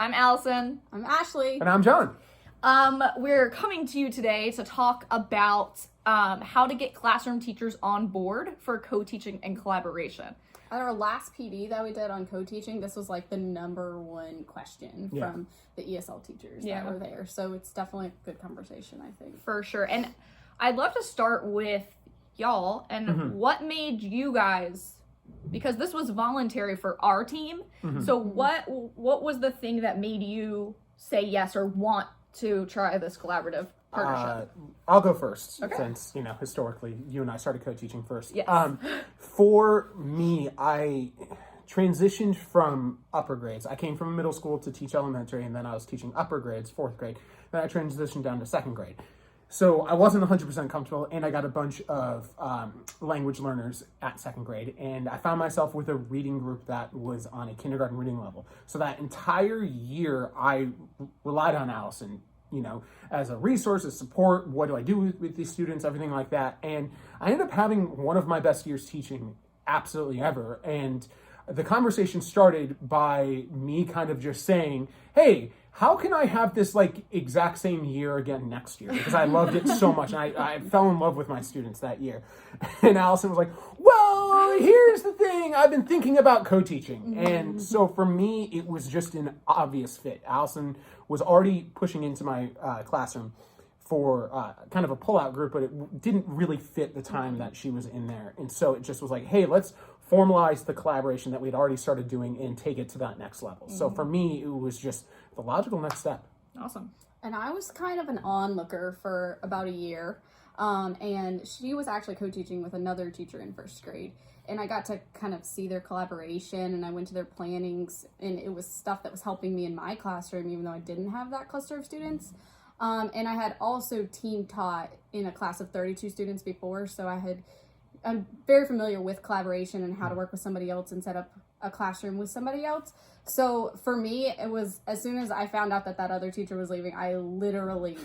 I'm Allison. I'm Ashley. And I'm John. We're coming to you today to talk about how to get classroom teachers on board for co-teaching and collaboration. At our last PD that we did on co-teaching, this was like the number one question from the ESL teachers that were there. So it's definitely a good conversation, I think. For sure. And I'd love to start with y'all and what made you guys, because this was voluntary for our team. So what was the thing that made you say yes or want to try this collaborative partnership? I'll go first, Okay. since, historically, you and I started co-teaching first. Yes. For me, I transitioned from upper grades. I came from middle school to teach elementary, and then I was teaching upper grades, 4th grade. Then I transitioned down to 2nd grade. So I wasn't 100% comfortable, and I got a bunch of language learners at 2nd grade, and I found myself with a reading group that was on a kindergarten reading level. So that entire year, I relied on Allison, as a resource, as support. What do I do with these students, everything like that. And I ended up having one of my best years teaching absolutely ever. And the conversation started by me kind of just saying, hey, how can I have this exact same year again next year? Because I loved it so much. And I fell in love with my students that year. And Allison was like, well, here's the thing. I've been thinking about co-teaching. And so for me, it was just an obvious fit. Allison was already pushing into my classroom for kind of a pullout group, but it didn't really fit the time that she was in there. And so it just was like, hey, let's formalize the collaboration that we'd already started doing and take it to that next level. So for me, it was just the logical next step. Awesome. And I was kind of an onlooker for about a year. And she was actually co-teaching with another teacher in 1st grade. And I got to kind of see their collaboration, and I went to their plannings, and it was stuff that was helping me in my classroom, even though I didn't have that cluster of students. And I had also team taught in a class of 32 students before, so I'm very familiar with collaboration and how to work with somebody else and set up a classroom with somebody else. So for me, it was, as soon as I found out that other teacher was leaving, I literally,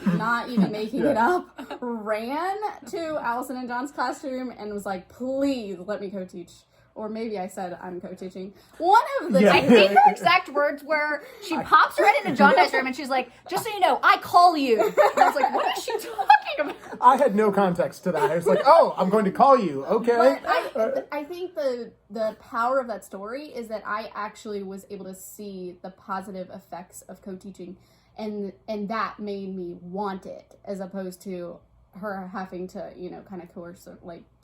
not even making it up, ran to Allison and John's classroom and was like, please let me co-teach. Or maybe I said I'm co-teaching. One of the I think her exact words were, she pops right into John and I's room and she's like, just so you know, I call you. And I was like, what is she talking about? I had no context to that. I was like, oh, I'm going to call you. Okay. But I think the power of that story is that I actually was able to see the positive effects of co-teaching, and that made me want it, as opposed to her having to, kind of coerce her,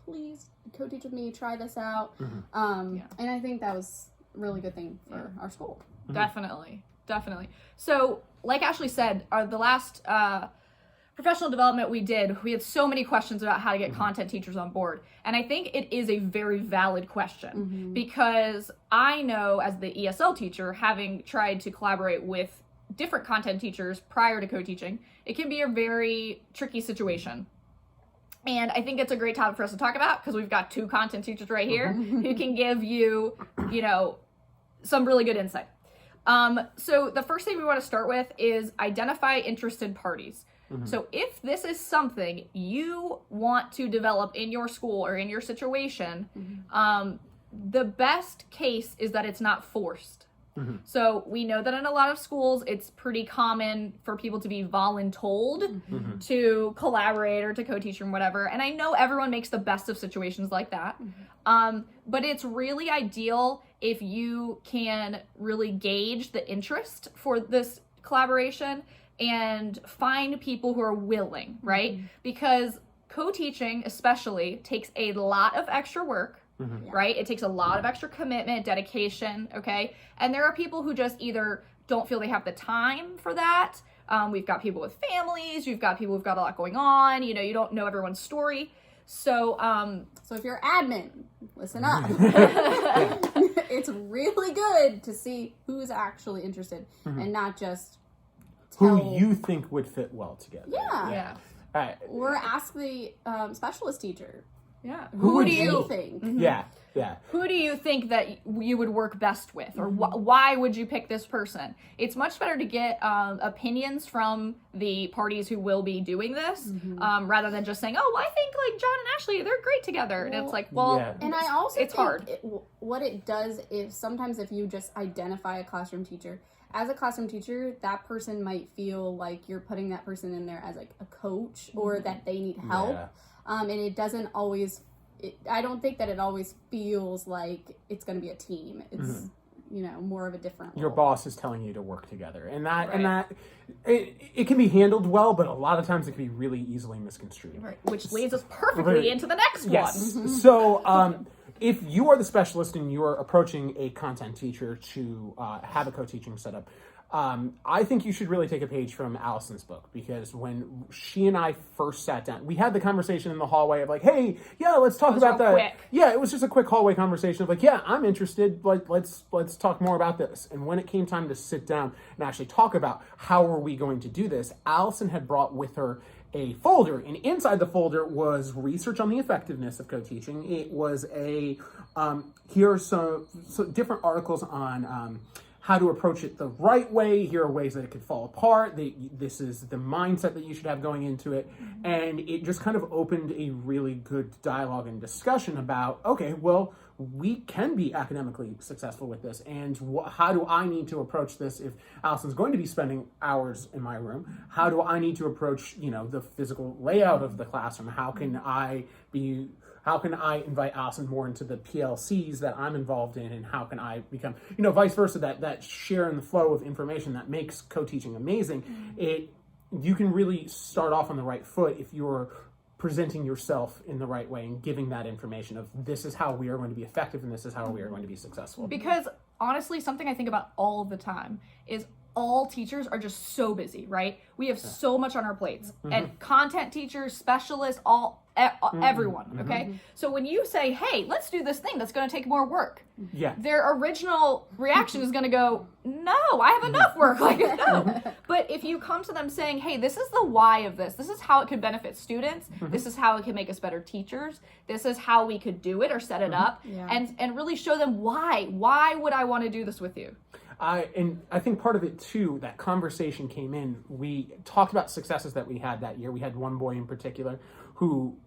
please co-teach with me, try this out. And I think that was a really good thing for our school. Definitely. So, like Ashley said, the last professional development we did, we had so many questions about how to get content teachers on board. And I think it is a very valid question because I know, as the ESL teacher, having tried to collaborate with different content teachers prior to co-teaching, it can be a very tricky situation. And I think it's a great topic for us to talk about because we've got 2 content teachers right here who can give you, some really good insight. So the first thing we want to start with is identify interested parties. So if this is something you want to develop in your school or in your situation, the best case is that it's not forced. So we know that in a lot of schools, it's pretty common for people to be voluntold to collaborate or to co-teach or whatever. And I know everyone makes the best of situations like that. But it's really ideal if you can really gauge the interest for this collaboration and find people who are willing, right? Because co-teaching especially takes a lot of extra work. Right? It takes a lot of extra commitment, dedication, okay? And there are people who just either don't feel they have the time for that. We've got people with families, you've got people who've got a lot going on, you don't know everyone's story. So if you're admin, listen up. It's really good to see who's actually interested and not just who you think would fit well together. Yeah. All right. Or ask the specialist teacher. Yeah. Who do you think? Yeah. Who do you think that you would work best with? Or why would you pick this person? It's much better to get opinions from the parties who will be doing this rather than just saying, oh, well, I think John and Ashley, they're great together. And it's like, well, and I also it's think hard. What it does is sometimes if you just identify a classroom teacher as a classroom teacher, that person might feel like you're putting that person in there as like a coach or that they need help. Yeah. And it doesn't always, I don't think that it always feels like it's going to be a team. It's, you know, more of a different Your role. boss is telling you to work together, and that it can be handled well, but a lot of times it can be really easily misconstrued. Right. Which leads us perfectly into the next Yes. one. So, if you are the specialist and you are approaching a content teacher to have a co-teaching setup, I think you should really take a page from Allison's book, because when she and I first sat down, we had the conversation in the hallway of like, hey, yeah, let's talk about real that. quick. Yeah, it was just a quick hallway conversation of like, yeah, I'm interested. Like, let's talk more about this. And when it came time to sit down and actually talk about how are we going to do this, Allison had brought with her a folder, and inside the folder was research on the effectiveness of co-teaching. It was here are some different articles on how to approach it the right way. Here are ways that it could fall apart. This is the mindset that you should have going into it. And it just kind of opened a really good dialogue and discussion about, okay, well, we can be academically successful with this. And how do I need to approach this if Allison's going to be spending hours in my room? How do I need to approach, the physical layout of the classroom? How can I invite Allison more into the PLCs that I'm involved in, and how can I become, vice versa, that share in the flow of information that makes co-teaching amazing. You can really start off on the right foot if you're presenting yourself in the right way and giving that information of this is how we are going to be effective and this is how we are going to be successful. Because honestly, something I think about all the time is all teachers are just so busy, right? We have so much on our plates, and content teachers, specialists, everyone, okay? So when you say, hey, let's do this thing that's going to take more work, their original reaction is going to go, no, I have enough work, no. But if you come to them saying, hey, this is the why of this is how it could benefit students, this is how it can make us better teachers, this is how we could do it or set it up, and really show them why would I want to do this with you? And I think part of it too, that conversation came in, we talked about successes that we had that year. We had one boy in particular who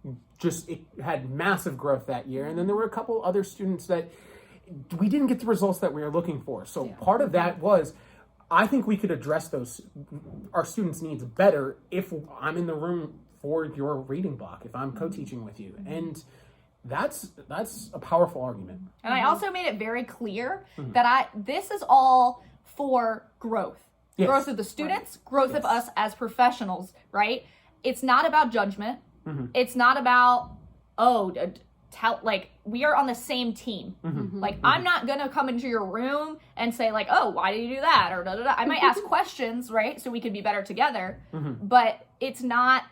had massive growth that year. And then there were a couple other students that we didn't get the results that we were looking for. So part of that was, I think we could address our students' needs better if I'm in the room for your reading block, if I'm co-teaching with you. And that's a powerful argument. And I also made it very clear that this is all for growth. Yes. Growth of the students, growth of us as professionals, right? It's not about judgment. It's not about, we are on the same team. I'm not going to come into your room and say like, oh, why did you do that? Or da da da. I might ask questions, right? So we could be better together. But it's not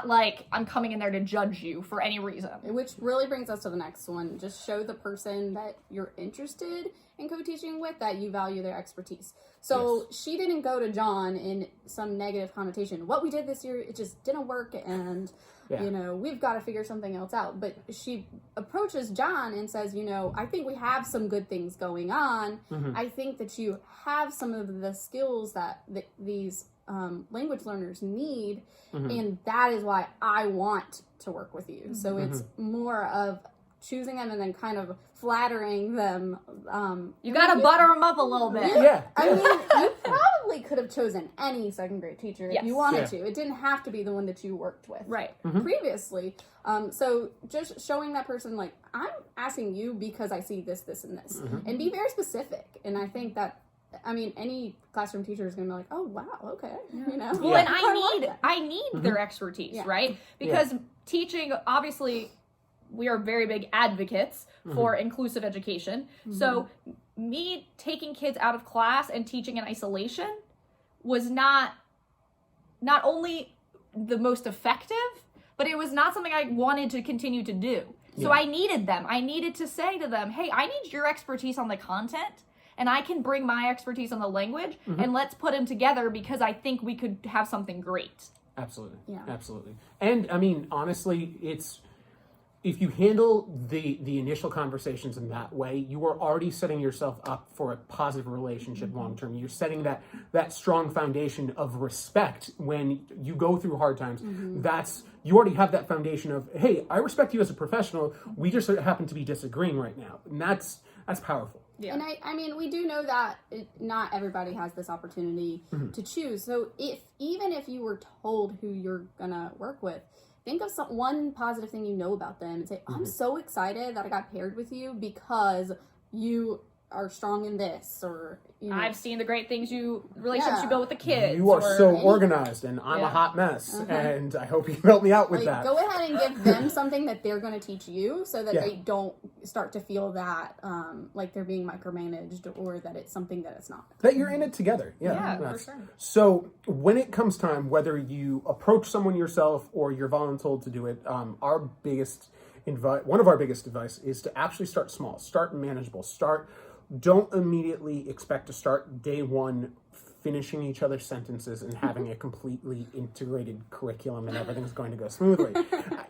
like I'm coming in there to judge you for any reason. Which really brings us to the next one. Just show the person that you're interested in co-teaching with that you value their expertise. So she didn't go to John in some negative connotation. What we did this year, it just didn't work, and we've got to figure something else out. But she approaches John and says, I think we have some good things going on. I think that you have some of the skills that these language learners need, and that is why I want to work with you. So it's more of choosing them and then kind of flattering them. You gotta butter them up a little bit. I mean, you probably could have chosen any second grade teacher if you wanted to. It didn't have to be the one that you worked with previously. So just showing that person, like, I'm asking you because I see this, this, and this. And be very specific. And I think that, any classroom teacher is going to be like, oh, wow, okay. Well, and I need their expertise, right? Because teaching, obviously, we are very big advocates for inclusive education. So me taking kids out of class and teaching in isolation was not only the most effective, but it was not something I wanted to continue to do. So I needed them. I needed to say to them, hey, I need your expertise on the content, and I can bring my expertise on the language, and let's put them together because I think we could have something great. Absolutely. Yeah. Absolutely. And honestly, if you handle the initial conversations in that way, you are already setting yourself up for a positive relationship long term. You're setting that strong foundation of respect when you go through hard times. You already have that foundation of, hey, I respect you as a professional. We just happen to be disagreeing right now. And that's powerful. Yeah. And I mean, we do know that not everybody has this opportunity to choose. So even if you were told who you're gonna work with, think of one positive thing you know about them and say, I'm so excited that I got paired with you because you are strong in this, or I've seen the great things relationships you build with the kids. You are so organized, and I'm a hot mess, and I hope you help me out with that. Go ahead and give them something that they're going to teach you, so that they don't start to feel that like they're being micromanaged, or that it's something that it's not. That you're in it together. Yeah, for sure. So when it comes time, whether you approach someone yourself or you're voluntold to do it, one of our biggest advice is to actually start small, start manageable, don't immediately expect to start day one finishing each other's sentences and having a completely integrated curriculum and everything's going to go smoothly.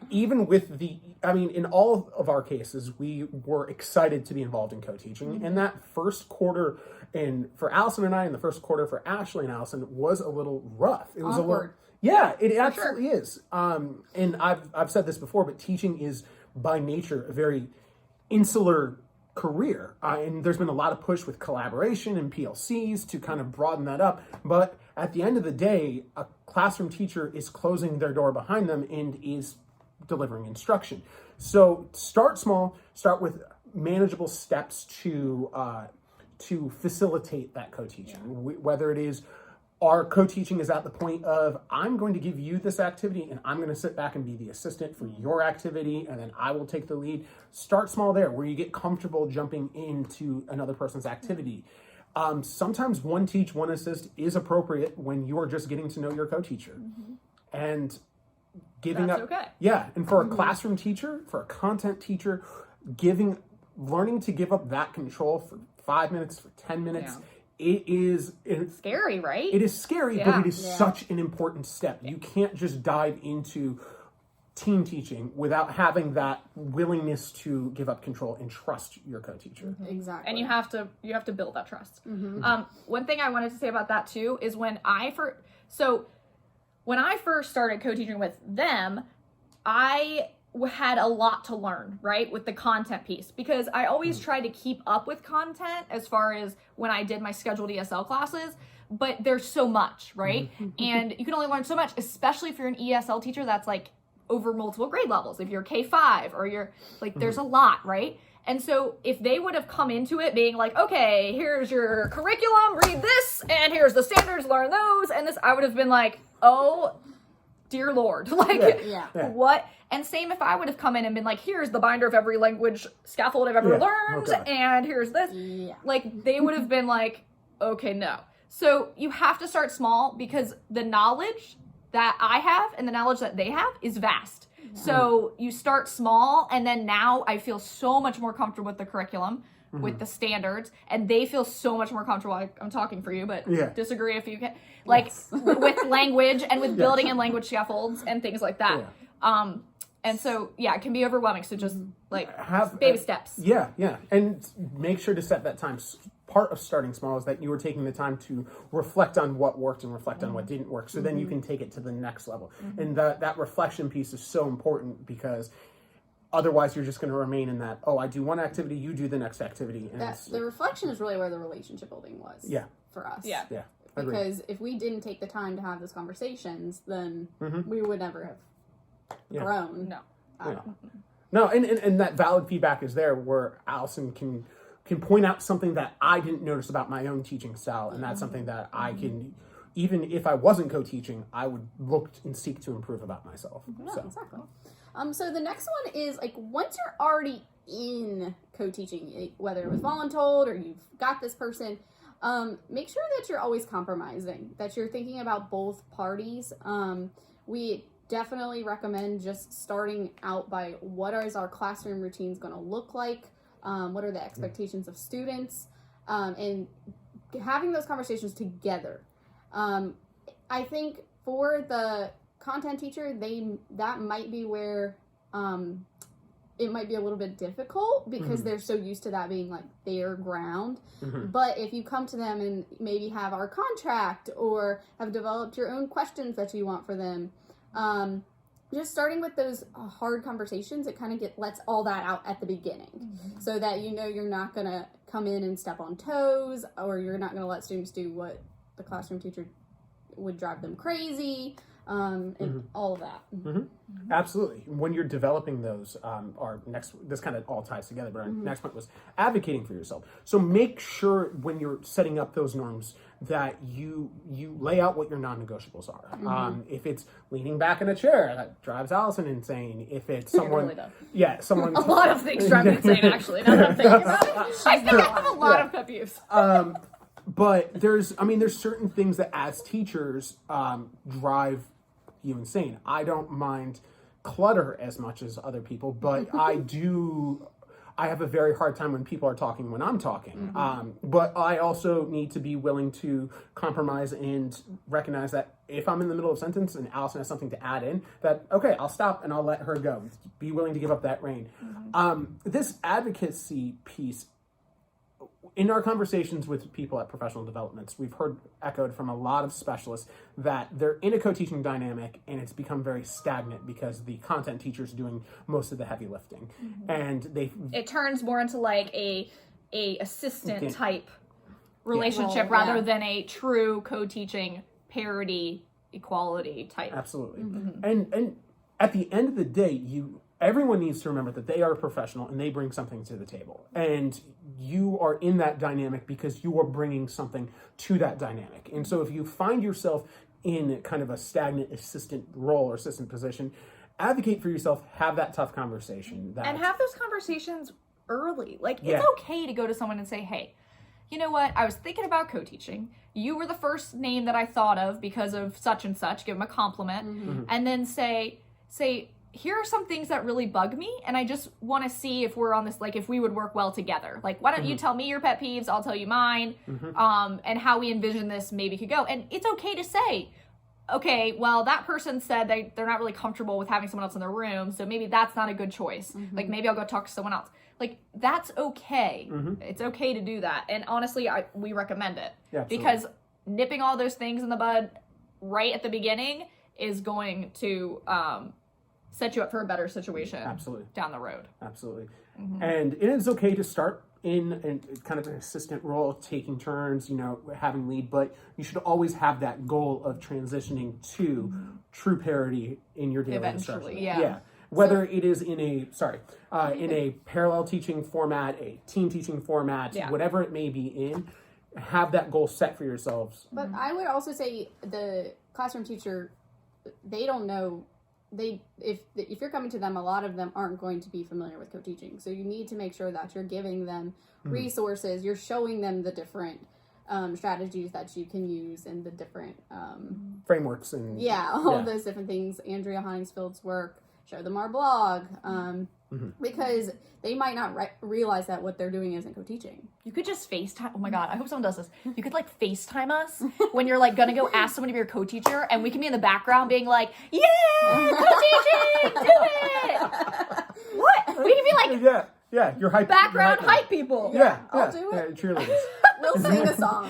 Even with in all of our cases, we were excited to be involved in co-teaching. And that first quarter, and for Allison and I, and the first quarter for Ashley and Allison, was a little rough. It was awkward. It absolutely is. And I've said this before, but teaching is by nature a very insular career, and there's been a lot of push with collaboration and PLCs to kind of broaden that up, but at the end of the day, a classroom teacher is closing their door behind them and is delivering instruction. So start small, start with manageable steps to facilitate that co-teaching, whether it is our co-teaching is at the point of, I'm going to give you this activity and I'm going to sit back and be the assistant for your activity, and then I will take the lead. Start small there, where you get comfortable jumping into another person's activity. Sometimes one teach, one assist is appropriate when you're just getting to know your co-teacher. And giving That's up. okay. Yeah, and for a classroom teacher, for a content teacher, learning to give up that control for 5 minutes, for 10 minutes, it's scary, right? It is scary, but it is such an important step. You can't just dive into team teaching without having that willingness to give up control and trust your co-teacher. Exactly. And you have to build that trust. One thing I wanted to say about that too is when I first started co-teaching with them, I had a lot to learn, right, with the content piece, because I always tried to keep up with content as far as when I did my scheduled ESL classes, but there's so much, right? And you can only learn so much, especially if you're an ESL teacher that's like over multiple grade levels. If you're K-5 or you're like, there's a lot, right? And so if they would have come into it being like, okay, here's your curriculum, read this, and here's the standards, learn those, and this, I would have been like, oh, dear Lord, what? And same if I would have come in and been like, here's the binder of every language scaffold I've ever learned, and here's this. Like, they would have been like, okay, no. So you have to start small, because the knowledge that I have and the knowledge that they have is vast. So you start small, and then now I feel so much more comfortable with the curriculum, with the standards, and they feel so much more comfortable. I'm talking for you, but disagree if you can. Like, with language and with building and language scaffolds and things like that. And so, it can be overwhelming. So just have baby steps. Yeah. And make sure to set that time. Part of starting small is that you are taking the time to reflect on what worked and reflect on what didn't work. So then you can take it to the next level. And that reflection piece is so important, because otherwise you're just going to remain in that, I do one activity, you do the next activity. And the reflection is really where the relationship building was for us. Yeah. Because if we didn't take the time to have those conversations, then we would never have grown. No, and that valid feedback is there, where Allison can point out something that I didn't notice about my own teaching style, and that's something that I can, even if I wasn't co-teaching, I would look and seek to improve about myself. Exactly. So the next one is, like, once you're already in co-teaching, whether it was voluntold or you've got this person, make sure that you're always compromising, that you're thinking about both parties. We definitely recommend just starting out by, what is our classroom routines going to look like? What are the expectations of students? And having those conversations together. I think for the content teacher, that might be where it might be a little bit difficult, because they're so used to that being like their ground. But if you come to them and maybe have our contract, or have developed your own questions that you want for them, just starting with those hard conversations, it kind of lets all that out at the beginning, so that you're not gonna come in and step on toes, or you're not going to let students do what the classroom teacher would drive them crazy, and all of that. Absolutely. When you're developing those, this kind of all ties together, but our next point was advocating for yourself. So make sure when you're setting up those norms that you lay out what your non-negotiables are. If it's leaning back in a chair, that drives Allison insane. If it's someone, really does. yeah, someone, A lot of things drive me insane, actually, now that I'm thinking about it. I think I have a lot of pet peeves. But there's certain things that as teachers drive you insane. I don't mind clutter as much as other people, but I have a very hard time when people are talking when I'm talking. But I also need to be willing to compromise and recognize that if I'm in the middle of a sentence and Allison has something to add in, that, okay, I'll stop and I'll let her go. Be willing to give up that reign. This advocacy piece, in our conversations with people at professional developments, we've heard echoed from a lot of specialists that they're in a co-teaching dynamic and it's become very stagnant because the content teacher's doing most of the heavy lifting. And It turns more into like a assistant type relationship rather than a true co-teaching parity equality type. Absolutely. And at the end of the day, everyone needs to remember that they are a professional and they bring something to the table. And you are in that dynamic because you are bringing something to that dynamic. And so if you find yourself in kind of a stagnant assistant role or assistant position, advocate for yourself, have that tough conversation. And have those conversations early. Like, it's okay to go to someone and say, hey, you know what? I was thinking about co-teaching. You were the first name that I thought of because of such and such. Give them a compliment. And then say, here are some things that really bug me, and I just want to see if we're on this, like, if we would work well together. Like, why don't you tell me your pet peeves, I'll tell you mine, and how we envision this maybe could go. And it's okay to say, okay, well, that person said they're not really comfortable with having someone else in their room, so maybe that's not a good choice. Like, maybe I'll go talk to someone else. Like, that's okay. It's okay to do that. And honestly, we recommend it. Yeah, because nipping all those things in the bud right at the beginning is going to set you up for a better situation down the road. Absolutely. And it is okay to start in kind of an assistant role, taking turns, having lead, but you should always have that goal of transitioning to true parity in your daily Eventually, instruction. yeah. Whether it is in a parallel teaching format, a team teaching format, whatever it may be in, have that goal set for yourselves. But I would also say the classroom teacher, they don't know. If you're coming to them, a lot of them aren't going to be familiar with co-teaching. So you need to make sure that you're giving them resources. You're showing them the different strategies that you can use and the different frameworks and all those different things. Andrea Hinesfield's work. Show them our blog. Because they might not realize that what they're doing isn't co-teaching. You could just FaceTime. Oh my God, I hope someone does this. You could like FaceTime us when you're like gonna go ask someone to be your co-teacher, and we can be in the background being like, yeah, co-teaching, do it. What? We can be like, yeah, you're hype. Background hype people. I'll do it. Cheerleaders. We'll sing a song.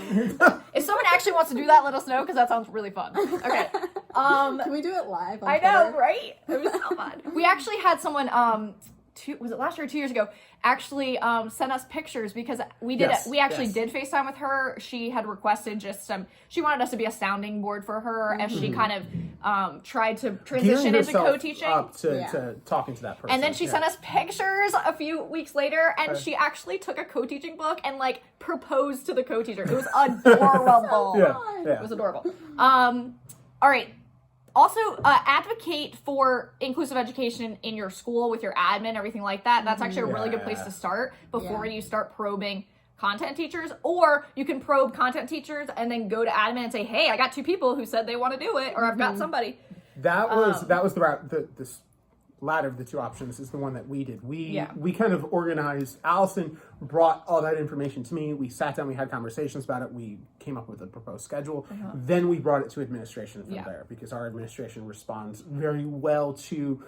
If someone actually wants to do that, let us know, because that sounds really fun. Okay. Can we do it live on I know, Twitter? right? It was so fun. We actually had someone, was it last year or 2 years ago, actually sent us pictures because we did we actually did FaceTime with her. She had requested just she wanted us to be a sounding board for her as she kind of tried to transition into co-teaching. Up to talking to that person. And then she sent us pictures a few weeks later, and she actually took a co-teaching book and like proposed to the co-teacher. It was adorable. Yeah. It was adorable. All right. Also, advocate for inclusive education in your school with your admin, everything like that. That's actually a really good place to start before you start probing content teachers. Or you can probe content teachers and then go to admin and say, hey, I got 2 people who said they want to do it, or I've got somebody. That was the route. This latter of the 2 options is the one that we did. We kind of organized. Allison brought all that information to me. We sat down, we had conversations about it. We came up with a proposed schedule. Then we brought it to administration from there, because our administration responds very well to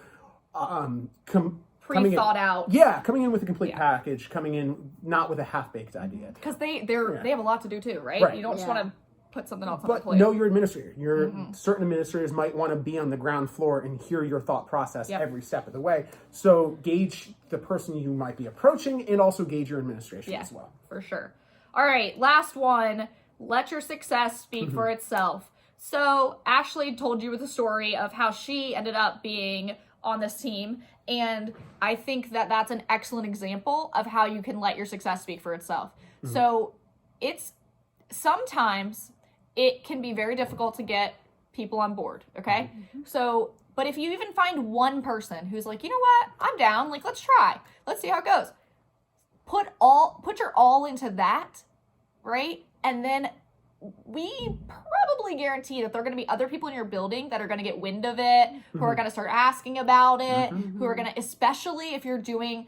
Pre-thought out. Yeah, coming in with a complete package, coming in not with a half-baked idea. Because they have a lot to do too, right? You don't just want to put something else on the But plate. know your administrator. Your certain administrators might want to be on the ground floor and hear your thought process every step of the way. So gauge the person you might be approaching, and also gauge your administration as well. For sure. All right, last one. Let your success speak for itself. So Ashley told you the story of how she ended up being on this team, and I think that that's an excellent example of how you can let your success speak for itself. So it's sometimes it can be very difficult to get people on board, okay? So, but if you even find one person who's like, you know what, I'm down, like, let's try, let's see how it goes. Put your all into that, right? And then we probably guarantee that there are going to be other people in your building that are going to get wind of it, who are going to start asking about it, who are going to, especially if you're doing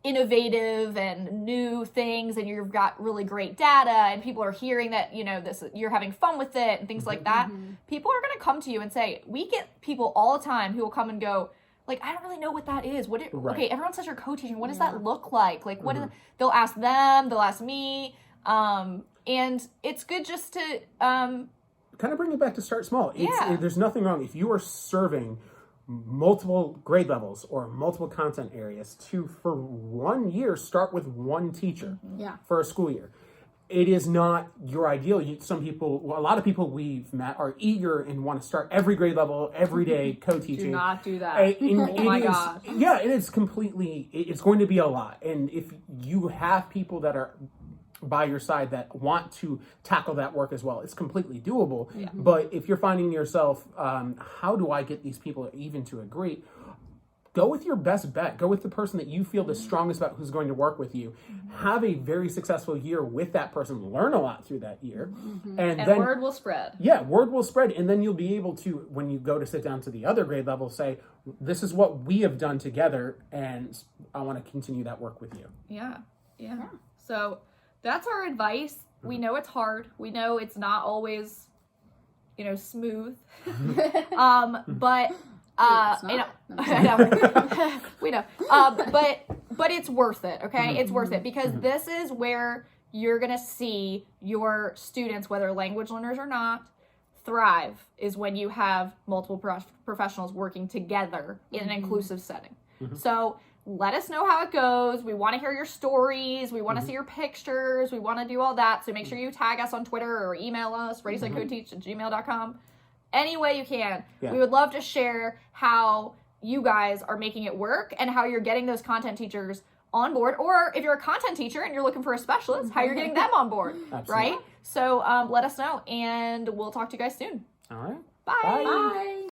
innovative and new things and you've got really great data and people are hearing that, you know, this, you're having fun with it and things like that. People are going to come to you and say, we get people all the time who will come and go, like, I don't really know what that is. Okay, everyone says you're co-teaching. What does that look like? Like, what is, they'll ask them, they'll ask me. And it's good just to kind of bring it back to start small. There's nothing wrong if you are serving multiple grade levels or multiple content areas to, for 1 year, start with one teacher for a school year. It is not your ideal. A lot of people we've met are eager and want to start every grade level, every day, co-teaching. do not do that. Oh my God. Yeah, and it's going to be a lot. And if you have people that are by your side that want to tackle that work as well, it's completely doable. But if you're finding yourself, how do I get these people even to agree? Go with your best bet. Go with the person that you feel the strongest about, who's going to work with you. Have a very successful year with that person. Learn a lot through that year. And then word will spread. Yeah, word will spread. And then you'll be able to, when you go to sit down to the other grade level, say, this is what we have done together, and I want to continue that work with you. Yeah. So that's our advice. We know it's hard. We know it's not always, smooth. But you know, we know. But it's worth it, okay? It's worth it because this is where you're gonna see your students, whether language learners or not, thrive, is when you have multiple professionals working together in an inclusive setting. So let us know how it goes. We want to hear your stories. We want to see your pictures. We want to do all that. So make sure you tag us on Twitter or email us, readysetcoteach@gmail.com. Any way you can. We would love to share how you guys are making it work and how you're getting those content teachers on board. Or if you're a content teacher and you're looking for a specialist, how you're getting them on board. Right? So let us know, and we'll talk to you guys soon. All right. Bye. Bye.